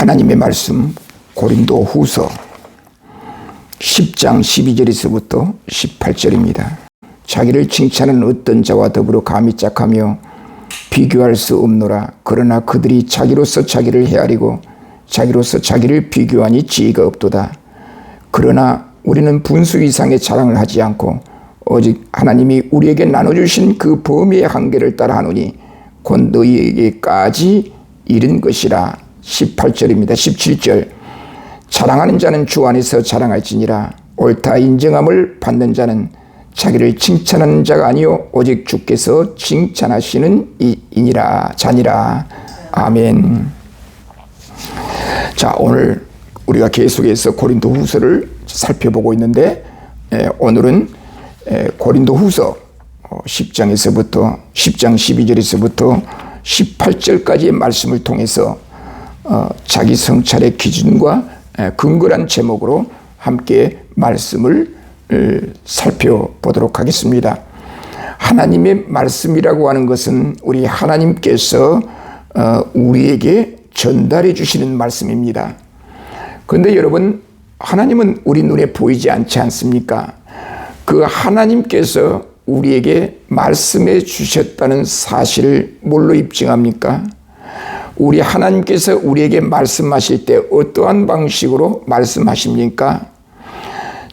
하나님의 말씀 고린도 후서 10장 12절에서부터 18절입니다. 자기를 칭찬하는 어떤 자와 더불어 감히 짝하며 비교할 수 없노라. 그러나 그들이 자기로서 자기를 헤아리고 자기로서 자기를 비교하니 지혜가 없도다. 그러나 우리는 분수 이상의 자랑을 하지 않고 오직 하나님이 우리에게 나눠주신 그 범위의 한계를 따라 하노니 곧 너희에게까지 이른 것이라. 18절입니다. 17절. 자랑하는 자는 주 안에서 자랑할지니라. 옳다 인정함을 받는 자는 자기를 칭찬하는 자가 아니요 오직 주께서 칭찬하시는 자니라. 아멘. 자, 오늘 우리가 계속해서 고린도 후서를 살펴보고 있는데 오늘은 고린도 후서 10장 12절에서부터 18절까지의 말씀을 통해서 자기 성찰의 기준과 근거란 제목으로 함께 말씀을 살펴보도록 하겠습니다. 하나님의 말씀이라고 하는 것은 우리 하나님께서 우리에게 전달해 주시는 말씀입니다. 그런데 여러분, 하나님은 우리 눈에 보이지 않지 않습니까? 그 하나님께서 우리에게 말씀해 주셨다는 사실을 뭘로 입증합니까? 우리 하나님께서 우리에게 말씀하실 때 어떠한 방식으로 말씀하십니까?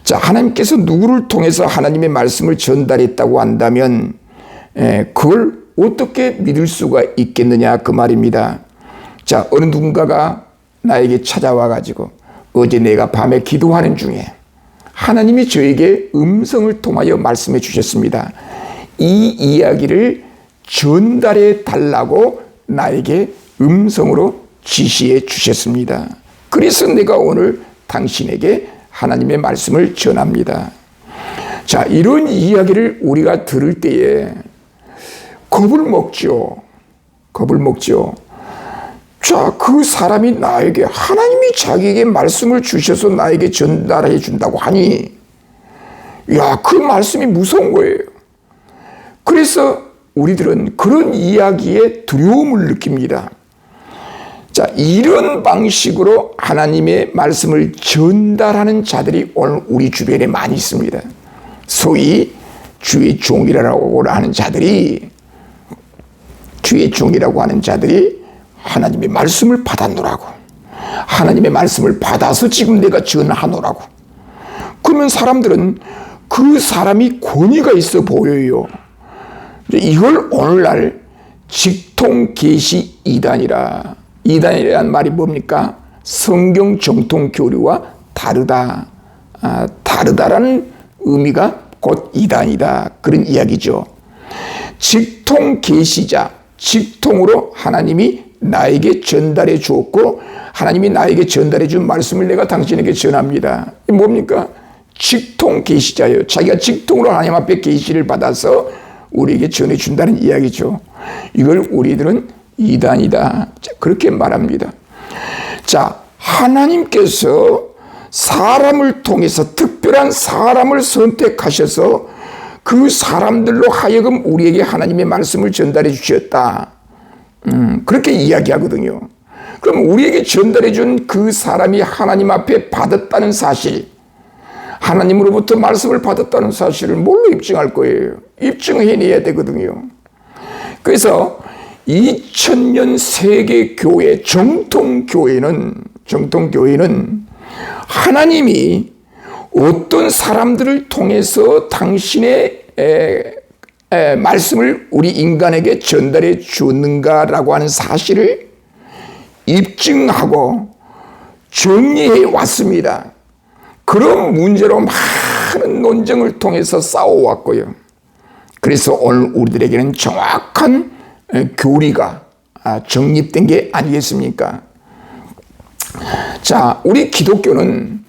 자, 하나님께서 누구를 통해서 하나님의 말씀을 전달했다고 한다면 그걸 어떻게 믿을 수가 있겠느냐 그 말입니다. 자, 어느 누군가가 나에게 찾아와 가지고 어제 내가 밤에 기도하는 중에 하나님이 저에게 음성을 통하여 말씀해 주셨습니다. 이 이야기를 전달해 달라고 나에게 음성으로 지시해 주셨습니다. 그래서 내가 오늘 당신에게 하나님의 말씀을 전합니다. 자, 이런 이야기를 우리가 들을 때에 겁을 먹죠. 자, 그 사람이 나에게 하나님이 자기에게 말씀을 주셔서 나에게 전달해 준다고 하니 그 말씀이 무서운 거예요. 그래서 우리들은 그런 이야기에 두려움을 느낍니다. 자, 이런 방식으로 하나님의 말씀을 전달하는 자들이 오늘 우리 주변에 많이 있습니다. 소위 주의 종이라고 하는 자들이 하나님의 말씀을 받았노라고. 하나님의 말씀을 받아서 지금 내가 전하노라고. 그러면 사람들은 그 사람이 권위가 있어 보여요. 이걸 오늘날 직통계시 이단이라. 이단이라는 말이 뭡니까? 성경 정통 교리와 다르다. 다르다라는 의미가 곧 이단이다. 그런 이야기죠. 직통계시자, 직통으로 하나님이 나에게 전달해 주었고 하나님이 나에게 전달해 준 말씀을 내가 당신에게 전합니다. 이게 뭡니까? 직통계시자예요. 자기가 직통으로 하나님 앞에 계시를 받아서 우리에게 전해 준다는 이야기죠. 이걸 우리들은 이단이다, 그렇게 말합니다. 자, 하나님께서 사람을 통해서 특별한 사람을 선택하셔서 그 사람들로 하여금 우리에게 하나님의 말씀을 전달해 주셨다. 그렇게 이야기하거든요. 그럼 우리에게 전달해 준 그 사람이 하나님 앞에 받았다는 사실, 하나님으로부터 말씀을 받았다는 사실을 뭘로 입증할 거예요? 입증해내야 되거든요. 그래서 2000년 세계 교회 정통교회는 하나님이 어떤 사람들을 통해서 당신의 말씀을 우리 인간에게 전달해 주었는가라고 하는 사실을 입증하고 정리해 왔습니다. 그런 문제로 많은 논쟁을 통해서 싸워왔고요. 그래서 오늘 우리들에게는 정확한 교리가 정립된 게 아니겠습니까? 자, 우리 기독교는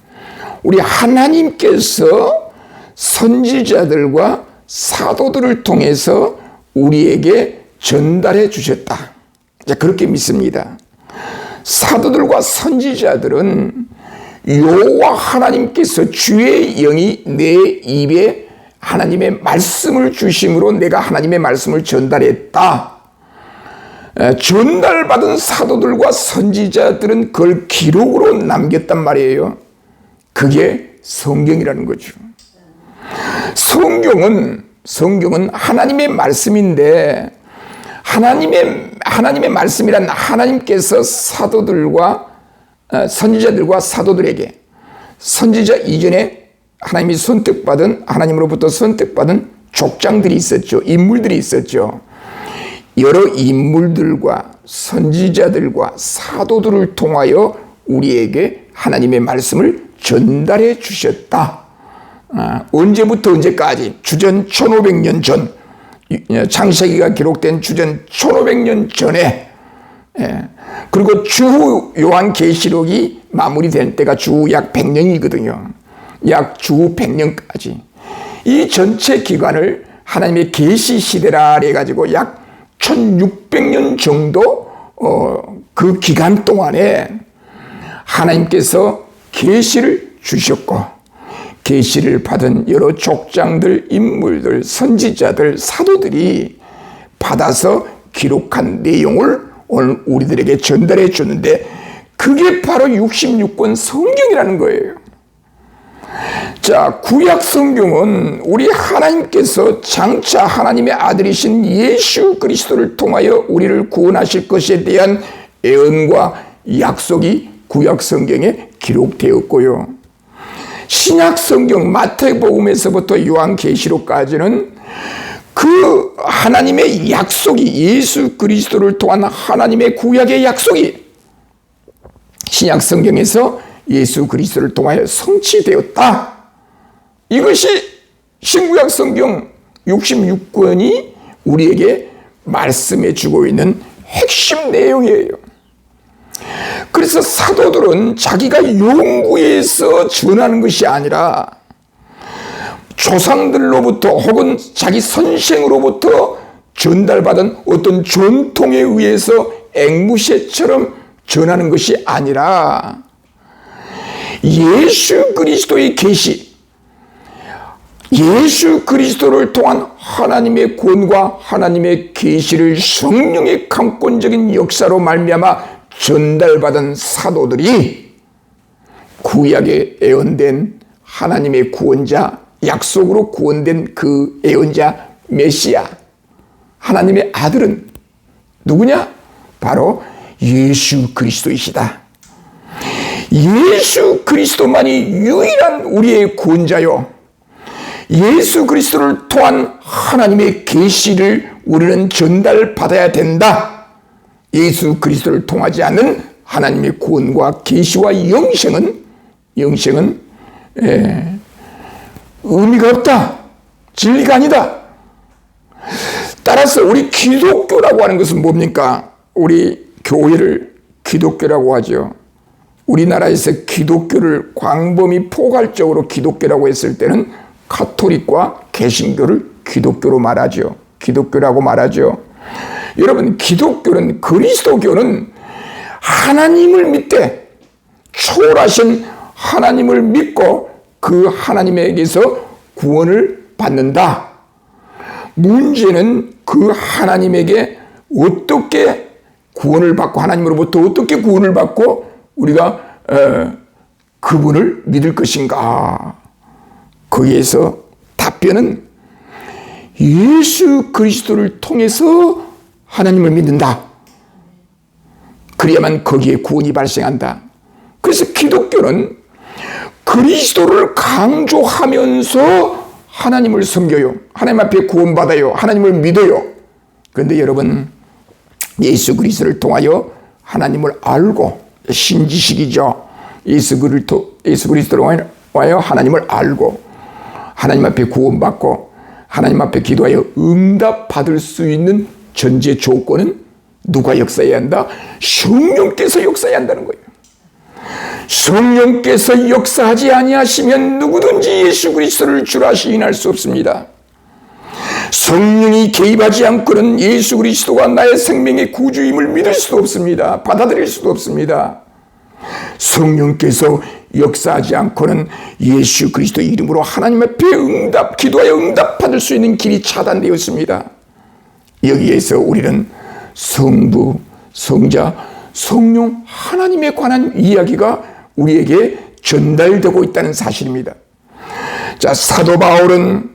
우리 하나님께서 선지자들과 사도들을 통해서 우리에게 전달해 주셨다. 그렇게 믿습니다. 사도들과 선지자들은 여호와 하나님께서 주의 영이 내 입에 하나님의 말씀을 주심으로 내가 하나님의 말씀을 전달했다. 전달받은 사도들과 선지자들은 그걸 기록으로 남겼단 말이에요. 그게 성경이라는 거죠. 성경은 하나님의 말씀인데, 하나님의 말씀이란 하나님께서 사도들과 선지자들과 사도들에게, 선지자 이전에 하나님으로부터 선택받은 족장들이 있었죠. 인물들이 있었죠. 여러 인물들과 선지자들과 사도들을 통하여 우리에게 하나님의 말씀을 전달해 주셨다. 언제부터 언제까지? 주전 1500년 전, 창세기가 기록된 주전 1500년 전에, 그리고 주후 요한계시록이 마무리될 때가 주후 약 100년이거든요. 약 주후 100년까지. 이 전체 기간을 하나님의 계시 시대라 해가지고 약 1600년 정도 그 기간 동안에 하나님께서 계시를 주셨고, 계시를 받은 여러 족장들, 인물들, 선지자들, 사도들이 받아서 기록한 내용을 오늘 우리들에게 전달해 주는데, 그게 바로 66권 성경이라는 거예요. 자, 구약 성경은 우리 하나님께서 장차 하나님의 아들이신 예수 그리스도를 통하여 우리를 구원하실 것에 대한 예언과 약속이 구약 성경에 기록되었고요. 신약 성경 마태복음에서부터 요한계시록까지는 그 하나님의 약속이, 예수 그리스도를 통한 하나님의 구약의 약속이 신약 성경에서 예수 그리스도를 통하여 성취되었다. 이것이 신구약 성경 66권이 우리에게 말씀해 주고 있는 핵심 내용이에요. 그래서 사도들은 자기가 연구해서 전하는 것이 아니라 조상들로부터 혹은 자기 선생으로부터 전달받은 어떤 전통에 의해서 앵무새처럼 전하는 것이 아니라 예수 그리스도의 계시, 예수 그리스도를 통한 하나님의 구원과 하나님의 계시를 성령의 강권적인 역사로 말미암아 전달받은 사도들이 구약에 예언된 하나님의 구원자, 약속으로 구원된 그 예언자 메시아, 하나님의 아들은 누구냐? 바로 예수 그리스도이시다. 예수 그리스도만이 유일한 우리의 구원자요, 예수 그리스도를 통한 하나님의 계시를 우리는 전달받아야 된다. 예수 그리스도를 통하지 않는 하나님의 구원과 계시와 영생은 의미가 없다. 진리가 아니다. 따라서 우리 기독교라고 하는 것은 뭡니까? 우리 교회를 기독교라고 하죠. 우리나라에서 기독교를 광범위 포괄적으로 기독교라고 했을 때는 가톨릭과 개신교를 기독교로 말하죠. 기독교라고 말하죠. 여러분, 기독교는, 그리스도교는 하나님을 믿되 초월하신 하나님을 믿고 그 하나님에게서 구원을 받는다. 문제는 그 하나님에게 어떻게 구원을 받고, 하나님으로부터 어떻게 구원을 받고 우리가 그분을 믿을 것인가. 거기에서 답변은 예수 그리스도를 통해서 하나님을 믿는다. 그래야만 거기에 구원이 발생한다. 그래서 기독교는 그리스도를 강조하면서 하나님을 섬겨요. 하나님 앞에 구원받아요. 하나님을 믿어요. 그런데 여러분, 예수 그리스도를 통하여 하나님을 알고, 신지식이죠. 예수 그리스도를 통하여 하나님을 알고 하나님 앞에 구원받고 하나님 앞에 기도하여 응답받을 수 있는 전제 조건은 누가 역사해야 한다? 성령께서 역사해야 한다는 거예요. 성령께서 역사하지 아니하시면 누구든지 예수 그리스도를 주라 시인할 수 없습니다. 성령이 개입하지 않고는 예수 그리스도가 나의 생명의 구주임을 믿을 수도 없습니다. 받아들일 수도 없습니다. 성령께서 역사하지 않고는 예수 그리스도 이름으로 하나님 앞에 기도하여 응답받을 수 있는 길이 차단되었습니다. 여기에서 우리는 성부, 성자, 성령 하나님에 관한 이야기가 우리에게 전달되고 있다는 사실입니다. 자, 사도 바울은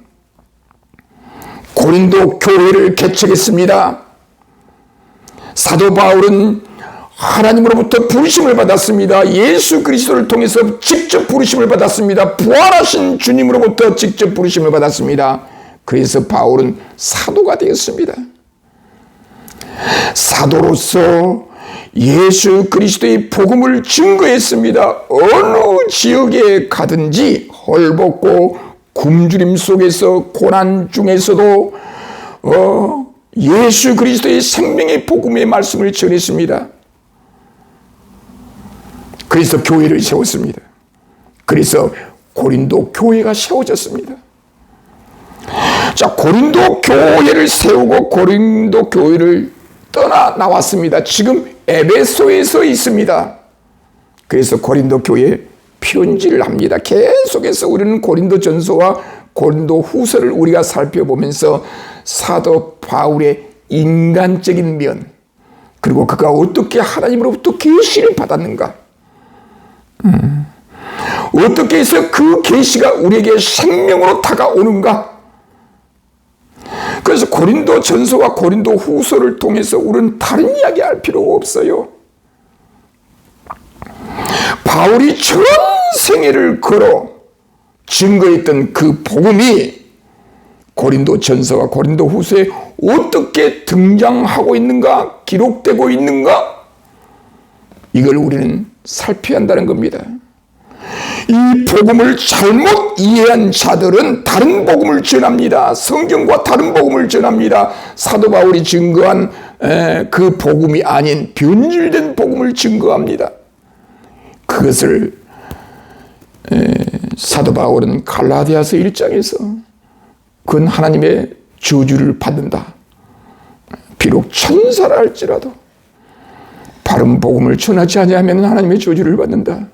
고린도 교회를 개척했습니다. 사도 바울은 하나님으로부터 부르심을 받았습니다. 예수 그리스도를 통해서 직접 부르심을 받았습니다. 부활하신 주님으로부터 직접 부르심을 받았습니다. 그래서 바울은 사도가 되었습니다. 사도로서 예수 그리스도의 복음을 증거했습니다. 어느 지역에 가든지 헐벗고 굶주림 속에서 고난 중에서도 예수 그리스도의 생명의 복음의 말씀을 전했습니다. 그래서 교회를 세웠습니다. 그래서 고린도 교회가 세워졌습니다. 자, 고린도 교회를 세우고 고린도 교회를 떠나 나왔습니다. 지금 에베소에서 있습니다. 그래서 고린도 교회에 편지를 합니다. 계속해서 우리는 고린도 전서와 고린도 후서를 우리가 살펴보면서 사도 바울의 인간적인 면, 그리고 그가 어떻게 하나님으로부터 계시를 받았는가, 어떻게 해서 그 계시가 우리에게 생명으로 다가오는가. 그래서 고린도 전서와 고린도 후서를 통해서 우리는 다른 이야기 할 필요가 없어요. 바울이 전 생애를 걸어 증거했던 그 복음이 고린도 전서와 고린도 후서에 어떻게 등장하고 있는가, 기록되고 있는가, 이걸 우리는 살펴야 한다는 겁니다. 이 복음을 잘못 이해한 자들은 다른 복음을 전합니다. 성경과 다른 복음을 전합니다. 사도 바울이 증거한 그 복음이 아닌 변질된 복음을 증거합니다. 그것을 사도 바울은 갈라디아서 1장에서 그건 하나님의 저주를 받는다. 비록 천사라 할지라도 바른 복음을 전하지 아니하면 하나님의 저주를 받는다.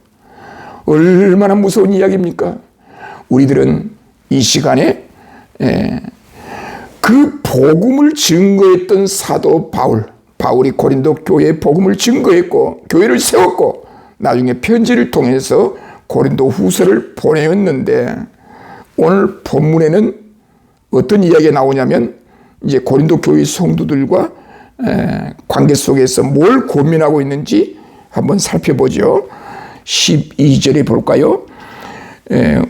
얼마나 무서운 이야기입니까? 우리들은 이 시간에 그 복음을 증거했던 사도 바울이 고린도 교회의 복음을 증거했고 교회를 세웠고 나중에 편지를 통해서 고린도 후서를 보내었는데, 오늘 본문에는 어떤 이야기가 나오냐면 이제 고린도 교회 성도들과 관계 속에서 뭘 고민하고 있는지 한번 살펴보죠. 12절에 볼까요?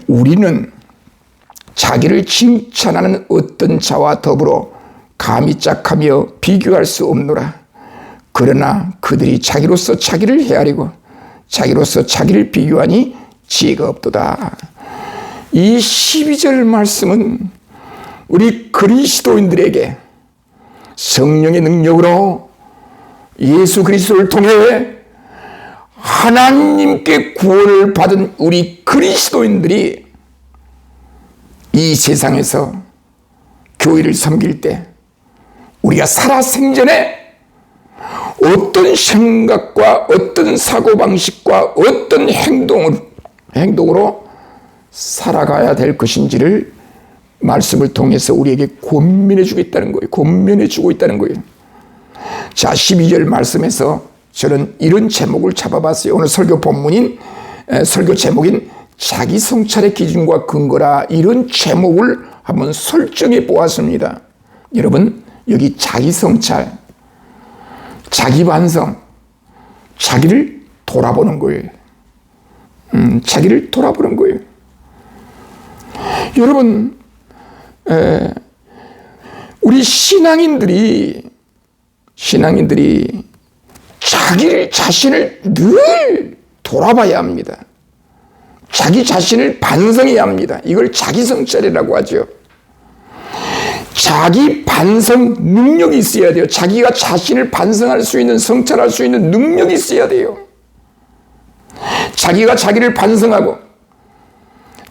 우리는 자기를 칭찬하는 어떤 자와 더불어 감히 짝하며 비교할 수 없노라. 그러나 그들이 자기로서 자기를 헤아리고 자기로서 자기를 비교하니 지혜가 없도다. 이 12절 말씀은 우리 그리스도인들에게 성령의 능력으로 예수 그리스도를 통해 하나님께 구원을 받은 우리 그리스도인들이 이 세상에서 교회를 섬길 때 우리가 살아생전에 어떤 생각과 어떤 사고방식과 어떤 행동으로 살아가야 될 것인지를 말씀을 통해서 우리에게 권면해 주겠다는 거예요. 권면해 주고 있다는 거예요. 자, 12절 말씀에서 저는 이런 제목을 잡아봤어요. 오늘 설교 본문인, 설교 제목인 자기 성찰의 기준과 근거라, 이런 제목을 한번 설정해 보았습니다. 여러분, 여기 자기 성찰, 자기 반성, 자기를 돌아보는 거예요. 자기를 돌아보는 거예요. 여러분, 우리 신앙인들이 자기 자신을 늘 돌아봐야 합니다. 자기 자신을 반성해야 합니다. 이걸 자기 성찰이라고 하죠. 자기 반성 능력이 있어야 돼요. 자기가 자신을 반성할 수 있는, 성찰할 수 있는 능력이 있어야 돼요. 자기가 자기를 반성하고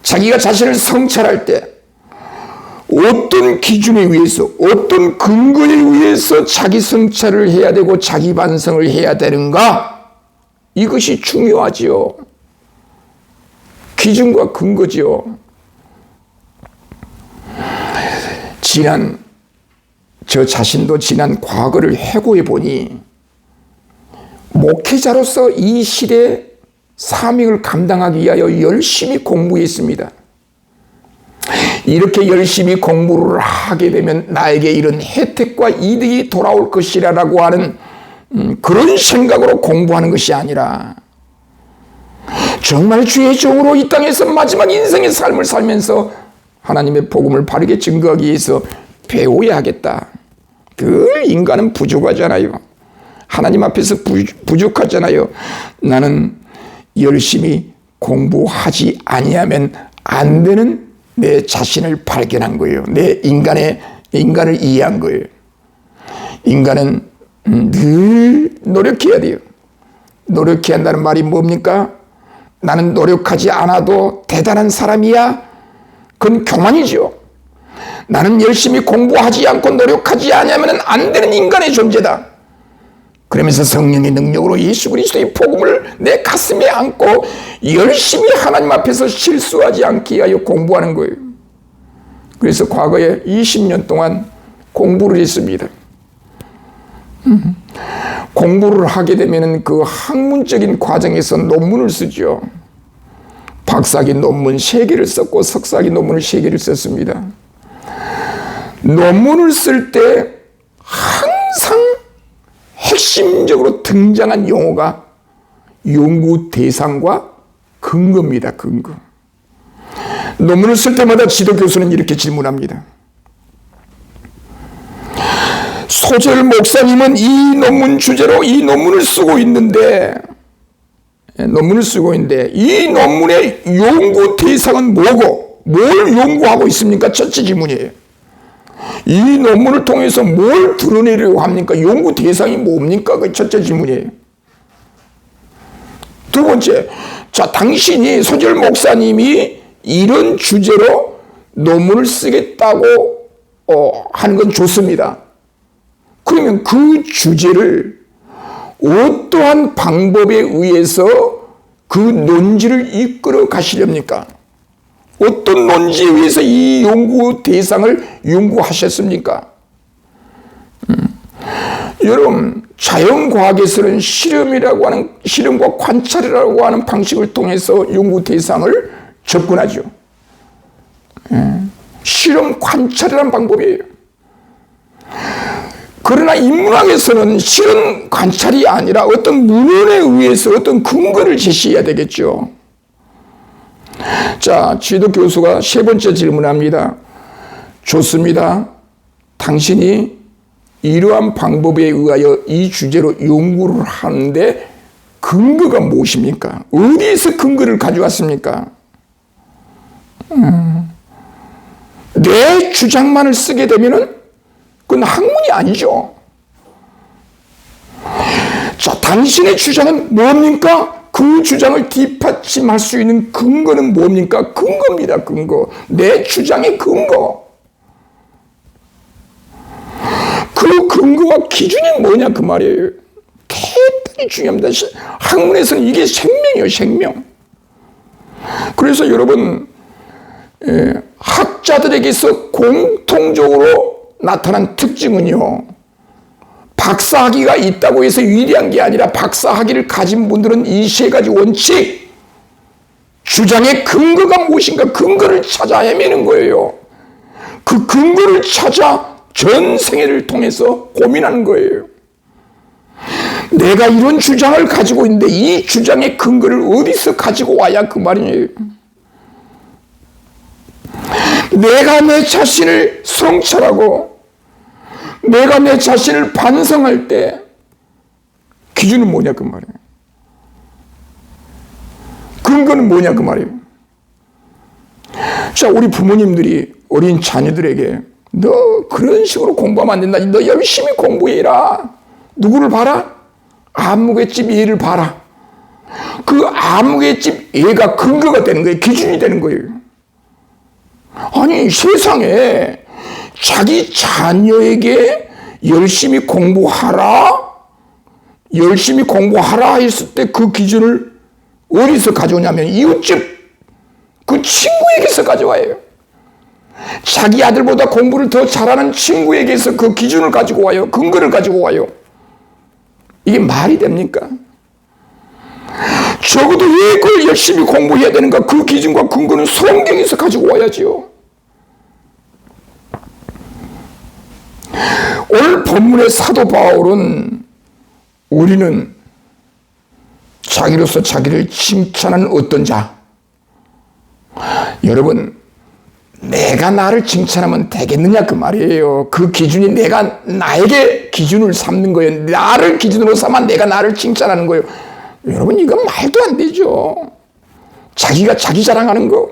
자기가 자신을 성찰할 때 어떤 기준에 의해서, 어떤 근거에 의해서 자기 성찰을 해야 되고 자기 반성을 해야 되는가? 이것이 중요하지요. 기준과 근거지요. 지난 저 자신도 지난 과거를 회고해 보니 목회자로서 이 시대의 사명을 감당하기 위하여 열심히 공부했습니다. 이렇게 열심히 공부를 하게 되면 나에게 이런 혜택과 이득이 돌아올 것이라고 하는 그런 생각으로 공부하는 것이 아니라 정말 주의 종으로 이 땅에서 마지막 인생의 삶을 살면서 하나님의 복음을 바르게 증거하기 위해서 배워야 하겠다. 그 인간은 부족하잖아요. 하나님 앞에서 부족하잖아요. 나는 열심히 공부하지 아니하면 안 되는 내 자신을 발견한 거예요. 내 인간을 이해한 거예요. 인간은 늘 노력해야 돼요. 노력해야 한다는 말이 뭡니까? 나는 노력하지 않아도 대단한 사람이야? 그건 교만이죠. 나는 열심히 공부하지 않고 노력하지 않으면 안 되는 인간의 존재다. 그러면서 성령의 능력으로 예수 그리스도의 복음을 내 가슴에 안고 열심히 하나님 앞에서 실수하지 않기 위하여 공부하는 거예요. 그래서 과거에 20년 동안 공부를 했습니다. 공부를 하게 되면 그 학문적인 과정에서 논문을 쓰죠. 박사학위 논문 3개를 썼고 석사학위 논문을 3개를 썼습니다. 논문을 쓸 때 항상 핵심적으로 등장한 용어가 연구 대상과 근거입니다. 근거. 논문을 쓸 때마다 지도 교수는 이렇게 질문합니다. 소절 목사님은 이 논문 주제로 이 논문을 쓰고 있는데 이 논문의 연구 대상은 뭐고 뭘 연구하고 있습니까? 첫째 질문이에요. 이 논문을 통해서 뭘 드러내려고 합니까? 연구 대상이 뭡니까? 그 첫째 질문이에요. 두 번째, 자, 당신이 소절 목사님이 이런 주제로 논문을 쓰겠다고 하는 건 좋습니다. 그러면 그 주제를 어떠한 방법에 의해서 그 논지를 이끌어 가시렵니까? 어떤 논지에 의해서 이 연구 대상을 연구하셨습니까? 여러분, 자연과학에서는 실험과 관찰이라고 하는 방식을 통해서 연구 대상을 접근하죠. 실험 관찰이라는 방법이에요. 그러나 인문학에서는 실험 관찰이 아니라 어떤 문헌에 의해서 어떤 근거를 제시해야 되겠죠. 자, 지도 교수가 3번째 질문합니다. 좋습니다. 당신이 이러한 방법에 의하여 이 주제로 연구를 하는데 근거가 무엇입니까? 어디에서 근거를 가져왔습니까? 내 주장만을 쓰게 되면은 그건 학문이 아니죠. 자, 당신의 주장은 뭡니까? 그 주장을 뒷받침할 수 있는 근거는 뭡니까? 근거입니다. 근거. 내 주장의 근거. 그 근거와 기준이 뭐냐 그 말이에요. 대단히 중요합니다. 학문에서는 이게 생명이에요. 생명. 그래서 여러분, 학자들에게서 공통적으로 나타난 특징은요, 박사학위가 있다고 해서 위대한 게 아니라 박사학위를 가진 분들은 이 3가지 원칙, 주장의 근거가 무엇인가 근거를 찾아 헤매는 거예요. 그 근거를 찾아 전 생애를 통해서 고민하는 거예요. 내가 이런 주장을 가지고 있는데 이 주장의 근거를 어디서 가지고 와야 그 말이에요. 내가 내 자신을 성찰하고 내가 내 자신을 반성할 때 기준은 뭐냐 그 말이에요. 근거는 뭐냐 그 말이에요. 자, 우리 부모님들이 어린 자녀들에게 너 그런 식으로 공부하면 안 된다. 너 열심히 공부해라. 누구를 봐라? 아무개집 애를 봐라. 그 아무개집 애가 근거가 되는 거예요. 기준이 되는 거예요. 아니, 세상에 자기 자녀에게 열심히 공부하라 했을 때 그 기준을 어디서 가져오냐면 이웃집 그 친구에게서 가져와요. 자기 아들보다 공부를 더 잘하는 친구에게서 그 기준을 가지고 와요. 근거를 가지고 와요. 이게 말이 됩니까? 적어도 왜 그걸 열심히 공부해야 되는가? 그 기준과 근거는 성경에서 가지고 와야지요. 오늘 본문의 사도 바울은 우리는 자기로서 자기를 칭찬하는 어떤 자. 여러분, 내가 나를 칭찬하면 되겠느냐 그 말이에요. 그 기준이 내가 나에게 기준을 삼는 거예요. 나를 기준으로 삼아 내가 나를 칭찬하는 거예요. 여러분, 이건 말도 안 되죠. 자기가 자기 자랑하는 거.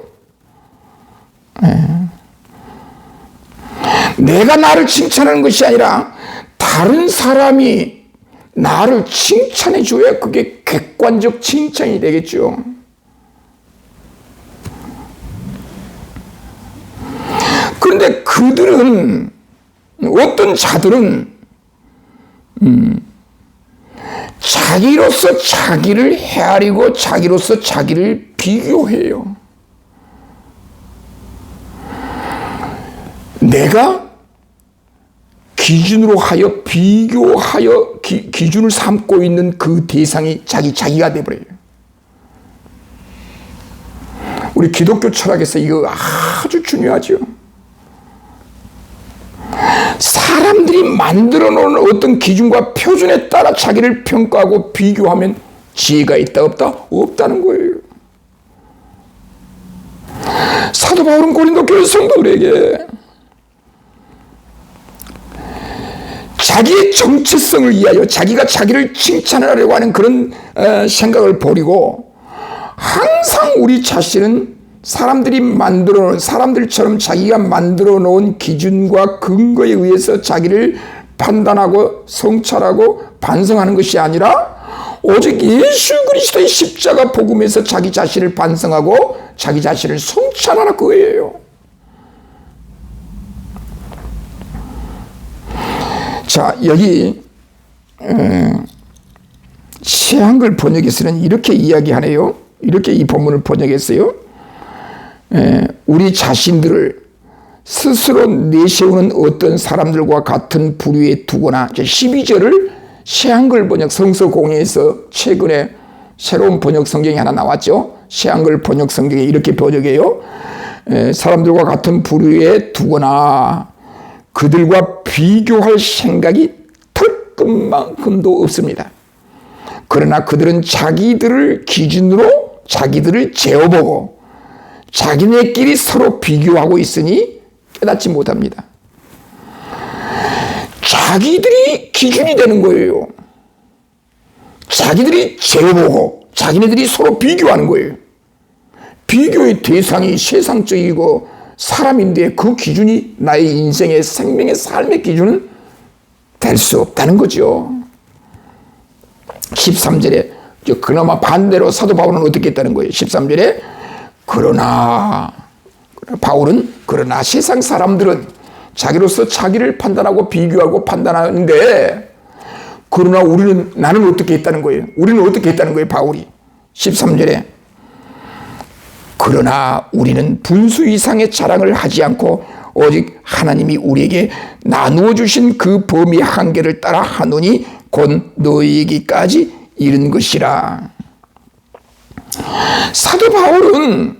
내가 나를 칭찬하는 것이 아니라 다른 사람이 나를 칭찬해 줘야 그게 객관적 칭찬이 되겠죠. 그런데 그들은, 어떤 자들은 자기로서 자기를 헤아리고 자기로서 자기를 비교해요. 내가 기준으로 하여 비교하여 기준을 삼고 있는 그 대상이 자기가 되어버려요. 우리 기독교 철학에서 이거 아주 중요하죠. 사람들이 만들어 놓은 어떤 기준과 표준에 따라 자기를 평가하고 비교하면 지혜가 있다 없다? 없다는 거예요. 사도 바울은 고린도 교회 성도들에게 자기의 정체성을 위하여 자기가 자기를 칭찬하려고 하는 그런 생각을 버리고 항상 우리 자신은 사람들처럼 자기가 만들어 놓은 기준과 근거에 의해서 자기를 판단하고 성찰하고 반성하는 것이 아니라 오직 예수 그리스도의 십자가 복음에서 자기 자신을 반성하고 자기 자신을 성찰하라 그거예요. 자, 여기 새한글 번역에서는 이렇게 이야기하네요. 이렇게 이 본문을 번역했어요. 우리 자신들을 스스로 내세우는 어떤 사람들과 같은 부류에 두거나, 12절을 새한글 번역 성서공회에서 최근에 새로운 번역 성경이 하나 나왔죠. 새한글 번역 성경이 이렇게 번역해요. 사람들과 같은 부류에 두거나 그들과 비교할 생각이 털끝만큼도 없습니다. 그러나 그들은 자기들을 기준으로 자기들을 재어보고 자기네끼리 서로 비교하고 있으니 깨닫지 못합니다. 자기들이 기준이 되는 거예요. 자기들이 재어보고 자기네들이 서로 비교하는 거예요. 비교의 대상이 세상적이고 사람인데 그 기준이 나의 인생의 생명의 삶의 기준은 될 수 없다는 거죠. 13절에 그나마 반대로 사도 바울은 어떻게 했다는 거예요. 13절에 그러나 세상 사람들은 자기로서 자기를 판단하고 비교하고 판단하는데 그러나 나는 어떻게 했다는 거예요. 우리는 어떻게 했다는 거예요. 바울이 13절에 그러나 우리는 분수 이상의 자랑을 하지 않고 오직 하나님이 우리에게 나누어 주신 그 범위의 한계를 따라 하노니 곧 너희에게까지 이른 것이라. 사도 바울은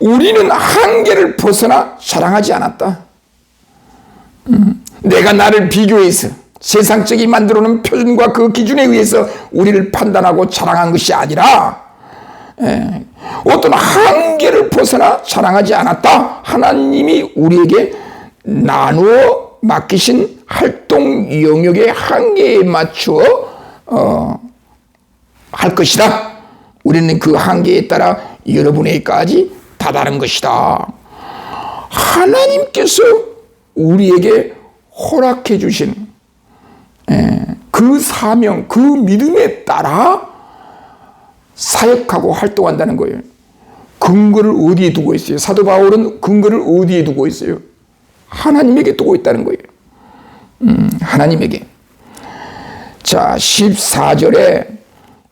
우리는 한계를 벗어나 자랑하지 않았다. 내가 나를 비교해서 세상적이 만들어놓은 표준과 그 기준에 의해서 우리를 판단하고 자랑한 것이 아니라 어떤 한계를 벗어나 자랑하지 않았다. 하나님이 우리에게 나누어 맡기신 활동 영역의 한계에 맞추어 할 것이다. 우리는 그 한계에 따라 여러분에게까지 다다른 것이다. 하나님께서 우리에게 허락해 주신 그 사명, 그 믿음에 따라 사역하고 활동한다는 거예요. 근거를 어디에 두고 있어요? 사도 바울은 근거를 어디에 두고 있어요? 하나님에게 두고 있다는 거예요. 하나님에게. 자, 14절에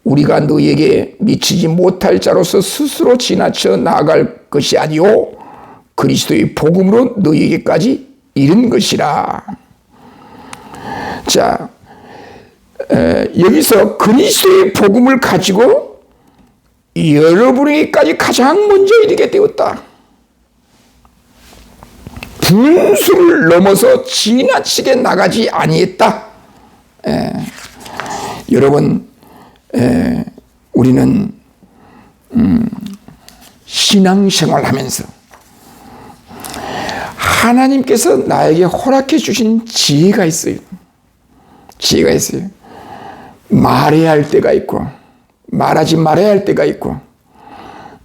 우리가 너희에게 미치지 못할 자로서 스스로 지나쳐 나아갈 것이 아니요 그리스도의 복음으로 너희에게까지 이른 것이라. 자, 여기서 그리스도의 복음을 가지고 여러분에게까지 가장 먼저 이르게 되었다. 분수를 넘어서 지나치게 나가지 아니했다. 여러분, 우리는 신앙생활 하면서 하나님께서 나에게 허락해 주신 지혜가 있어요. 지혜가 있어요. 말해야 할 때가 있고, 말하지 말아야 할 때가 있고,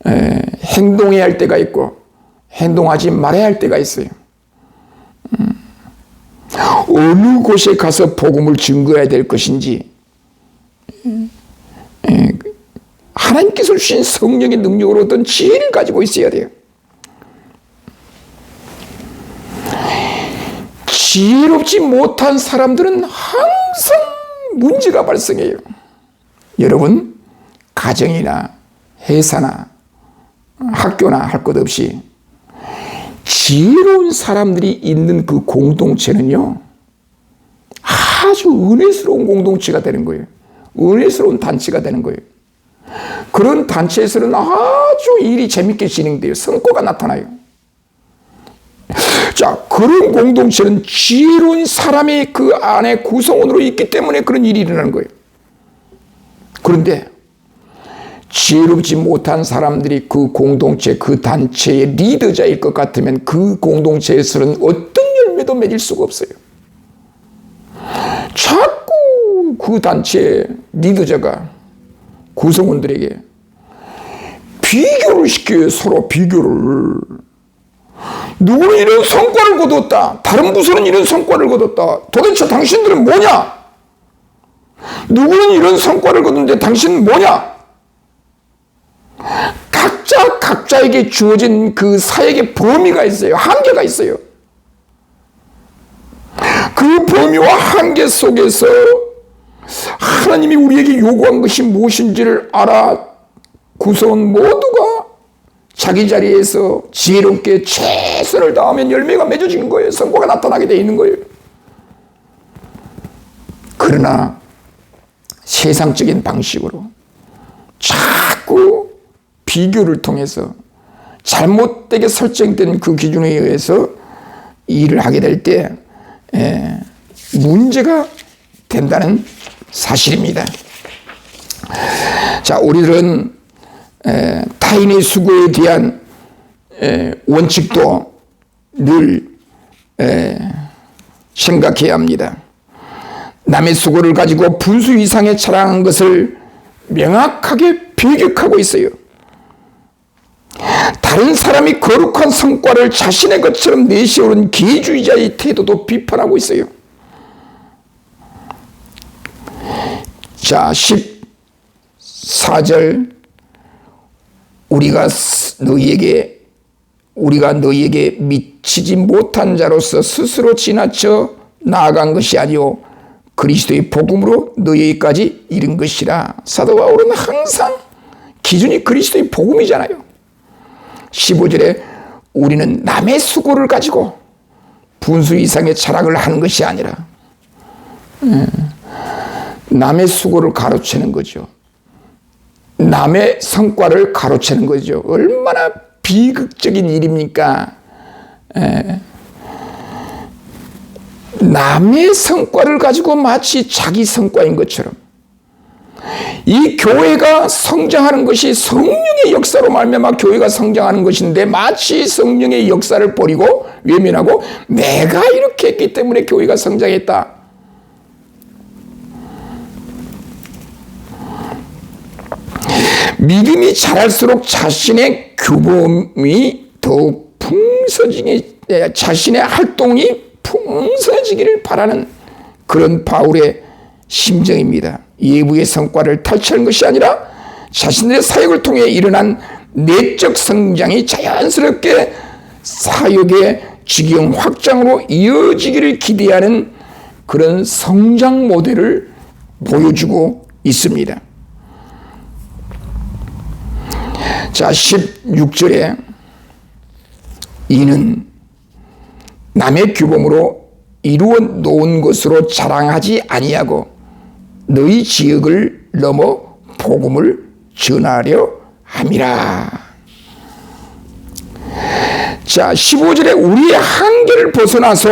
행동해야 할 때가 있고, 행동하지 말아야 할 때가 있어요. 어느 곳에 가서 복음을 증거해야 될 것인지, 하나님께서 주신 성령의 능력으로 어떤 지혜를 가지고 있어야 돼요. 지혜롭지 못한 사람들은 항상 문제가 발생해요. 여러분, 가정이나 회사나 학교나 할 것 없이 지혜로운 사람들이 있는 그 공동체는요, 아주 은혜스러운 공동체가 되는 거예요. 은혜스러운 단체가 되는 거예요. 그런 단체에서는 아주 일이 재밌게 진행돼요. 성과가 나타나요. 자, 그런 공동체는 지혜로운 사람이 그 안에 구성원으로 있기 때문에 그런 일이 일어나는 거예요. 그런데 지혜롭지 못한 사람들이 그 공동체, 그 단체의 리더자일 것 같으면 그 공동체에서는 어떤 열매도 맺을 수가 없어요. 자꾸 그 단체의 리더자가 구성원들에게 비교를 시켜요. 서로 비교를. 누구는 이런 성과를 거뒀다. 다른 부서는 이런 성과를 거뒀다. 도대체 당신들은 뭐냐? 누구는 이런 성과를 거뒀는데 당신은 뭐냐? 각자 각자에게 주어진 그 사역의 범위가 있어요. 한계가 있어요. 그 범위와 한계 속에서 하나님이 우리에게 요구한 것이 무엇인지를 알아 구성원 모두가 자기 자리에서 지혜롭게 최선을 다하면 열매가 맺어지는 거예요. 성과가 나타나게 되어 있는 거예요. 그러나 세상적인 방식으로 자꾸 비교를 통해서 잘못되게 설정된 그 기준에 의해서 일을 하게 될 때 문제가 된다는 사실입니다. 자, 우리들은 타인의 수고에 대한 원칙도 늘 생각해야 합니다. 남의 수고를 가지고 분수 이상의 자랑한 것을 명확하게 배격하고 있어요. 다른 사람이 거룩한 성과를 자신의 것처럼 내세우는 기회주의자의 태도도 비판하고 있어요. 자, 14절 우리가 너희에게 미치지 못한 자로서 스스로 지나쳐 나아간 것이 아니오 그리스도의 복음으로 너희에게까지 이른 것이라. 사도 바울은 항상 기준이 그리스도의 복음이잖아요. 15절에 우리는 남의 수고를 가지고 분수 이상의 자랑을 하는 것이 아니라 남의 수고를 가로채는 거죠. 남의 성과를 가로채는 거죠. 얼마나 비극적인 일입니까? 남의 성과를 가지고 마치 자기 성과인 것처럼 이 교회가 성장하는 것이 성령의 역사로 말미암아 교회가 성장하는 것인데 마치 성령의 역사를 버리고 외면하고 내가 이렇게 했기 때문에 교회가 성장했다. 믿음이 자랄수록 자신의 규범이 더욱 자신의 활동이 풍성해지기를 바라는 그런 바울의 심정입니다. 예부의 성과를 탈취하는 것이 아니라 자신들의 사역을 통해 일어난 내적 성장이 자연스럽게 사역의 직영 확장으로 이어지기를 기대하는 그런 성장 모델을 보여주고 있습니다. 자, 16절에 이는 남의 규범으로 이루어 놓은 것으로 자랑하지 아니하고 너희 지역을 넘어 복음을 전하려 함이라. 자, 15절에 우리의 한계를 벗어나서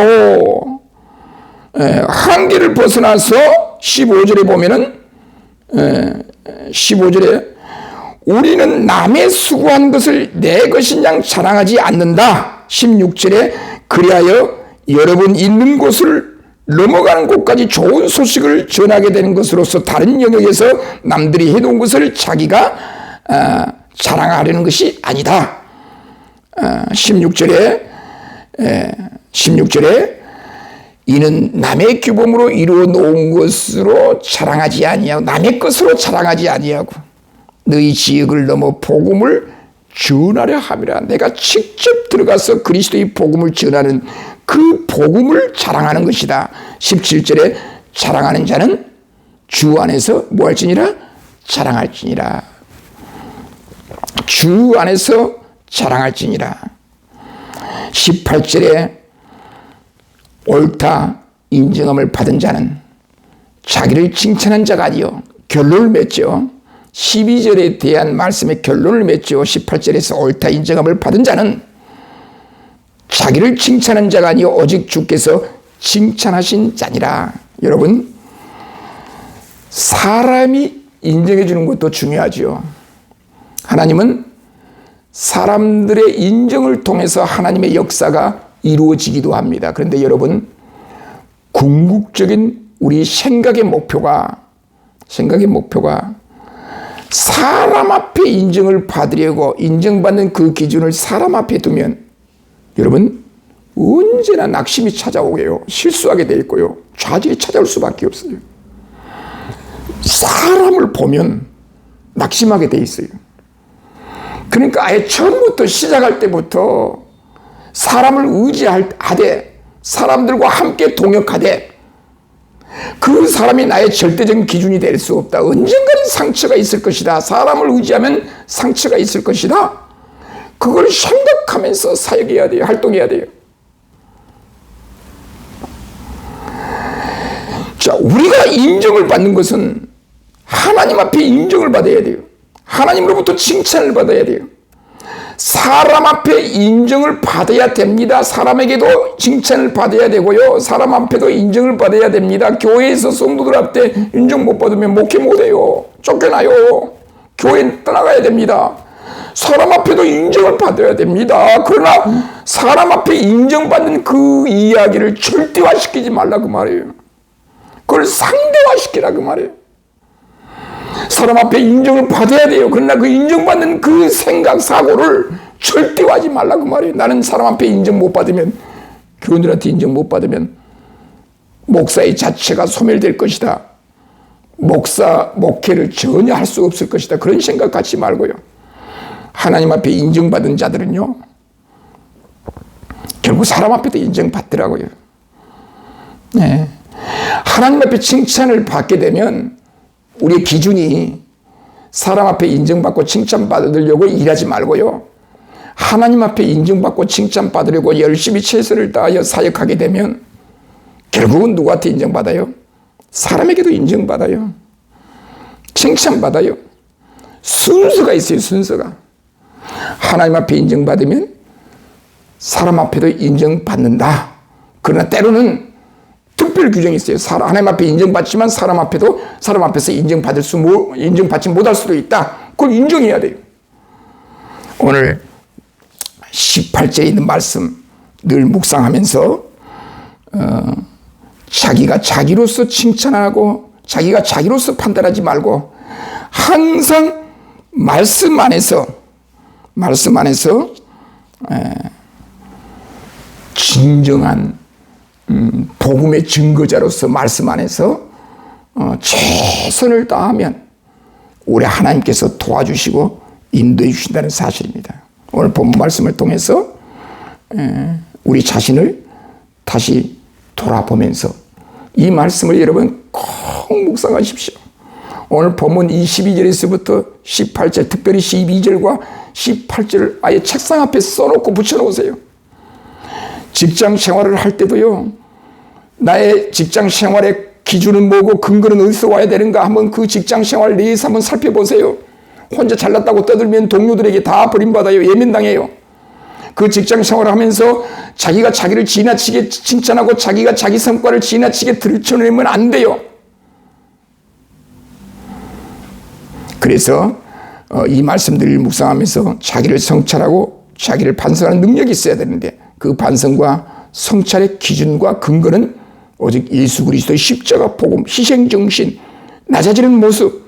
15절에 보면은 15절에 우리는 남의 수고한 것을 내 것인 양 자랑하지 않는다. 16절에 그리하여 여러분 있는 곳을 넘어가는 곳까지 좋은 소식을 전하게 되는 것으로서 다른 영역에서 남들이 해놓은 것을 자기가 자랑하려는 것이 아니다. 16절에 이는 남의 규범으로 이루어 놓은 것으로 자랑하지 아니하고 남의 것으로 자랑하지 아니하고 너희 지역을 넘어 복음을 전하려 함이라. 내가 직접 들어가서 그리스도의 복음을 전하는 그 복음을 자랑하는 것이다. 17절에 자랑하는 자는 주 안에서 뭐 할지니라? 자랑할지니라. 주 안에서 자랑할지니라. 18절에 옳다 인정함을 받은 자는 자기를 칭찬한 자가 아니요. 결론을 맺죠. 12절에 대한 말씀의 결론을 맺죠. 18절에서 옳다 인정함을 받은 자는 자기를 칭찬한 자가 아니요 오직 주께서 칭찬하신 자니라. 여러분, 사람이 인정해 주는 것도 중요하죠. 하나님은 사람들의 인정을 통해서 하나님의 역사가 이루어지기도 합니다. 그런데 여러분, 궁극적인 우리 생각의 목표가 사람 앞에 인정을 받으려고 인정받는 그 기준을 사람 앞에 두면 여러분 언제나 낙심이 찾아오게요. 실수하게 돼 있고요. 좌절이 찾아올 수밖에 없어요. 사람을 보면 낙심하게 돼 있어요. 그러니까 아예 처음부터 시작할 때부터 사람을 의지하되 사람들과 함께 동역하되 그 사람이 나의 절대적인 기준이 될 수 없다. 언젠가는 상처가 있을 것이다. 사람을 의지하면 상처가 있을 것이다. 그걸 생각하면서 사역해야 돼요. 활동해야 돼요. 자, 우리가 인정을 받는 것은 하나님 앞에 인정을 받아야 돼요. 하나님으로부터 칭찬을 받아야 돼요. 사람 앞에 인정을 받아야 됩니다. 사람에게도 칭찬을 받아야 되고요. 사람 앞에도 인정을 받아야 됩니다. 교회에서 성도들 앞에 인정 못 받으면 목회 못해요. 쫓겨나요. 교회 떠나가야 됩니다. 사람 앞에도 인정을 받아야 됩니다. 그러나 사람 앞에 인정받는 그 이야기를 절대화시키지 말라 그 말이에요. 그걸 상대화시키라 그 말이에요. 사람 앞에 인정을 받아야 돼요. 그러나 그 인정받는 그 생각, 사고를 절대화하지 말라 그 말이에요. 나는 사람 앞에 인정 못 받으면, 교인들한테 인정 못 받으면 목사의 자체가 소멸될 것이다. 목회를 전혀 할 수 없을 것이다. 그런 생각 갖지 말고요. 하나님 앞에 인정받은 자들은요, 결국 사람 앞에도 인정받더라고요. 네. 하나님 앞에 칭찬을 받게 되면 우리의 기준이 사람 앞에 인정받고 칭찬받으려고 일하지 말고요. 하나님 앞에 인정받고 칭찬받으려고 열심히 최선을 다하여 사역하게 되면 결국은 누구한테 인정받아요? 사람에게도 인정받아요. 칭찬받아요. 순서가 있어요. 순서가. 하나님 앞에 인정받으면 사람 앞에도 인정받는다. 그러나 때로는 특별 규정이 있어요. 하나님 앞에 인정받지만 사람 앞에서 인정받지 못할 수도 있다. 그걸 인정해야 돼요. 오늘 18절에 있는 말씀 늘 묵상하면서 자기가 자기로서 칭찬하고 자기가 자기로서 판단하지 말고 항상 말씀 안에서 진정한 복음의 증거자로서 말씀 안에서 최선을 다하면 우리 하나님께서 도와주시고 인도해 주신다는 사실입니다. 오늘 본 말씀을 통해서 우리 자신을 다시 돌아보면서 이 말씀을 여러분 꼭 묵상하십시오. 오늘 본문 22절에서부터 18절, 특별히 12절과 18절을 아예 책상 앞에 써놓고 붙여놓으세요. 직장 생활을 할 때도요, 나의 직장 생활의 기준은 뭐고 근거는 어디서 와야 되는가 한번 그 직장 생활 내에서 한번 살펴보세요. 혼자 잘났다고 떠들면 동료들에게 다 버림받아요. 예면당해요. 그 직장 생활을 하면서 자기가 자기를 지나치게 칭찬하고 자기가 자기 성과를 지나치게 들춰내면 안 돼요. 그래서 이 말씀들을 묵상하면서 자기를 성찰하고 자기를 반성하는 능력이 있어야 되는데, 그 반성과 성찰의 기준과 근거는 오직 예수 그리스도의 십자가 복음, 희생정신, 낮아지는 모습,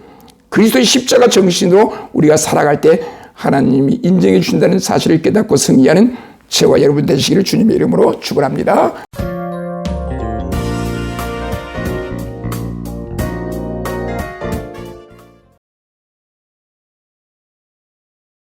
그리스도의 십자가 정신으로 우리가 살아갈 때 하나님이 인정해 주신다는 사실을 깨닫고 승리하는 저와 여러분 되시기를 주님의 이름으로 축원합니다.